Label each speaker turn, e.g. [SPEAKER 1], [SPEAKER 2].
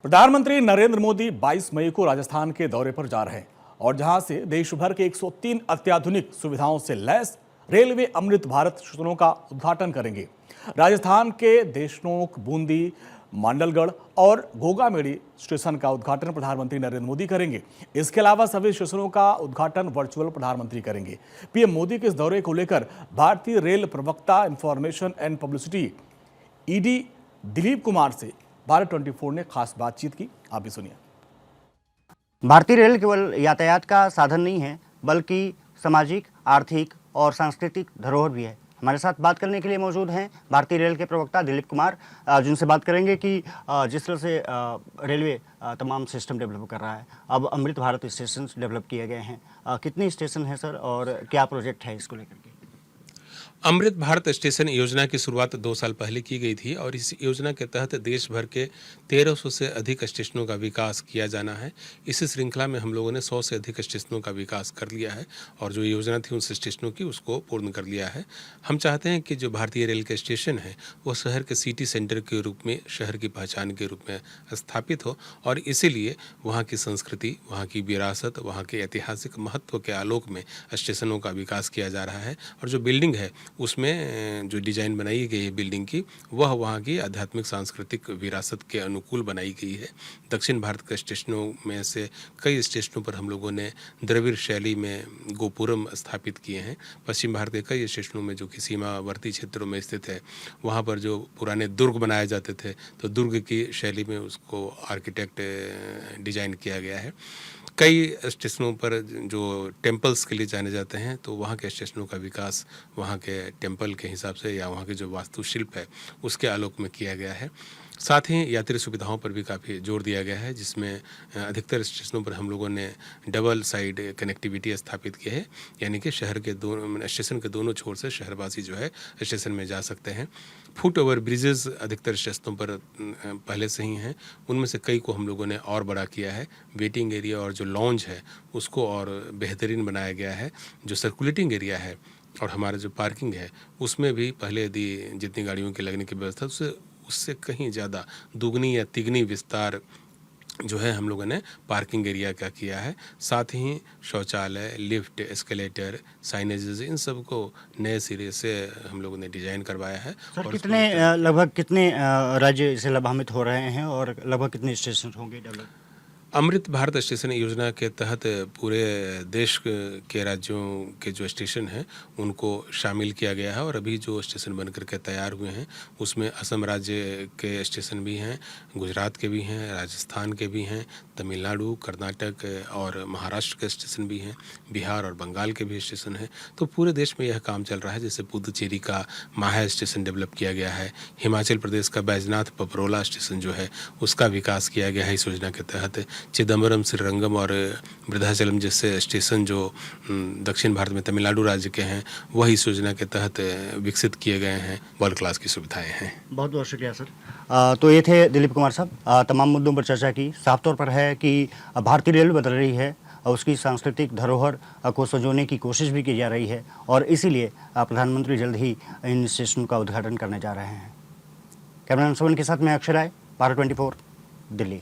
[SPEAKER 1] प्रधानमंत्री नरेंद्र मोदी 22 मई को राजस्थान के दौरे पर जा रहे हैं और जहां से देश भर के 103 अत्याधुनिक सुविधाओं से लैस रेलवे अमृत भारत स्टेशनों का उद्घाटन करेंगे। राजस्थान के देशनोक, बूंदी, मांडलगढ़ और गोगामेड़ी स्टेशन का उद्घाटन प्रधानमंत्री नरेंद्र मोदी करेंगे। इसके अलावा सभी स्टेशनों का उद्घाटन वर्चुअल प्रधानमंत्री करेंगे। पीएम मोदी के इस दौरे को लेकर भारतीय रेल प्रवक्ता information and publicity ED Dilip Kumar से भारत 24 ने खास बातचीत की। आप भी सुनिए।
[SPEAKER 2] भारतीय रेल केवल यातायात का साधन नहीं है, बल्कि सामाजिक, आर्थिक और सांस्कृतिक धरोहर भी है। हमारे साथ बात करने के लिए मौजूद हैं भारतीय रेल के प्रवक्ता दिलीप कुमार, जिनसे बात करेंगे कि जिस तरह से रेलवे तमाम सिस्टम डेवलप कर रहा है, अब अमृत भारत स्टेशन डेवलप किए गए हैं। कितने स्टेशन हैं सर, और क्या प्रोजेक्ट है इसको लेकर के?
[SPEAKER 3] अमृत भारत स्टेशन योजना की शुरुआत 2 साल पहले की गई थी और इस योजना के तहत देश भर के 1300 से अधिक स्टेशनों का विकास किया जाना है। इस श्रृंखला में हम लोगों ने 100 से अधिक स्टेशनों का विकास कर लिया है और जो योजना थी उन स्टेशनों की उसको पूर्ण कर लिया है। हम चाहते हैं कि जो भारतीय रेल के स्टेशन है वो शहर के सिटी सेंटर के रूप में, शहर की पहचान के रूप में स्थापित हो और इसीलिए वहाँ की संस्कृति, वहाँ की विरासत, वहाँ के ऐतिहासिक महत्व के आलोक में स्टेशनों का विकास किया जा रहा है। और जो बिल्डिंग है उसमें जो डिज़ाइन बनाई गई है बिल्डिंग की, वह वहाँ की आध्यात्मिक सांस्कृतिक विरासत के अनुकूल बनाई गई है। दक्षिण भारत के स्टेशनों में से कई स्टेशनों पर हम लोगों ने द्रविड़ शैली में गोपुरम स्थापित किए हैं। पश्चिम भारत के कई स्टेशनों में जो कि सीमावर्ती क्षेत्रों में स्थित है, वहाँ पर जो पुराने दुर्ग बनाए जाते थे तो दुर्ग की शैली में उसको आर्किटेक्ट डिज़ाइन किया गया है। कई स्टेशनों पर जो टेम्पल्स के लिए जाने जाते हैं तो वहाँ के स्टेशनों का विकास वहाँ के टेम्पल के हिसाब से या वहाँ के जो वास्तुशिल्प है उसके आलोक में किया गया है। साथ ही यात्री सुविधाओं पर भी काफ़ी जोर दिया गया है, जिसमें अधिकतर स्टेशनों पर हम लोगों ने डबल साइड कनेक्टिविटी स्थापित की है, यानी कि शहर के दोनों स्टेशन के दोनों छोर से शहरवासी जो है स्टेशन में जा सकते हैं। फुट ओवर ब्रिजेस अधिकतर स्टेशनों पर पहले से ही हैं, उनमें से कई को हम लोगों ने और बड़ा किया है। वेटिंग एरिया और जो लॉन्ज है उसको और बेहतरीन बनाया गया है। जो सर्कुलेटिंग एरिया है और हमारा जो पार्किंग है उसमें भी पहले यदि जितनी गाड़ियों के लगने की व्यवस्था उससे कहीं ज़्यादा दुगनी या तिगनी विस्तार जो है हम लोगों ने पार्किंग एरिया का किया है। साथ ही शौचालय, लिफ्ट, एस्केलेटर, साइनेजेस, इन सब को नए सिरे से हम लोगों ने डिज़ाइन करवाया है।
[SPEAKER 2] सर, लगभग कितने राज्य इससे लाभान्वित हो रहे हैं और लगभग कितने स्टेशन होंगे डेवलप?
[SPEAKER 3] अमृत भारत स्टेशन योजना के तहत पूरे देश के राज्यों के जो स्टेशन हैं उनको शामिल किया गया है और अभी जो स्टेशन बन करके तैयार हुए हैं उसमें असम राज्य के स्टेशन भी हैं, गुजरात के भी हैं, राजस्थान के भी हैं, तमिलनाडु, कर्नाटक और महाराष्ट्र के स्टेशन भी हैं, बिहार और बंगाल के भी स्टेशन हैं। तो पूरे देश में यह काम चल रहा है। जैसे पुदुचेरी का माहे स्टेशन डेवलप किया गया है, हिमाचल प्रदेश का बैजनाथ पपरोला स्टेशन जो है उसका विकास किया गया है इस योजना के तहत। चिदम्बरम, श्रीरंगम और वृद्धाचलम जैसे स्टेशन जो दक्षिण भारत में तमिलनाडु राज्य के हैं वह इस योजना के तहत विकसित किए गए हैं। वर्ल्ड क्लास की सुविधाएं हैं।
[SPEAKER 2] बहुत बहुत शुक्रिया सर। तो ये थे दिलीप कुमार साहब। तमाम मुद्दों पर चर्चा की। साफ तौर पर है कि भारतीय रेल बदल रही है और उसकी सांस्कृतिक धरोहर को संजोने की कोशिश भी की जा रही है और इसीलिए प्रधानमंत्री जल्द ही इन स्टेशनों का उद्घाटन करने जा रहे हैं। कैमरामैन सुमन के साथ मैं अक्षय राय, भारत 24, दिल्ली।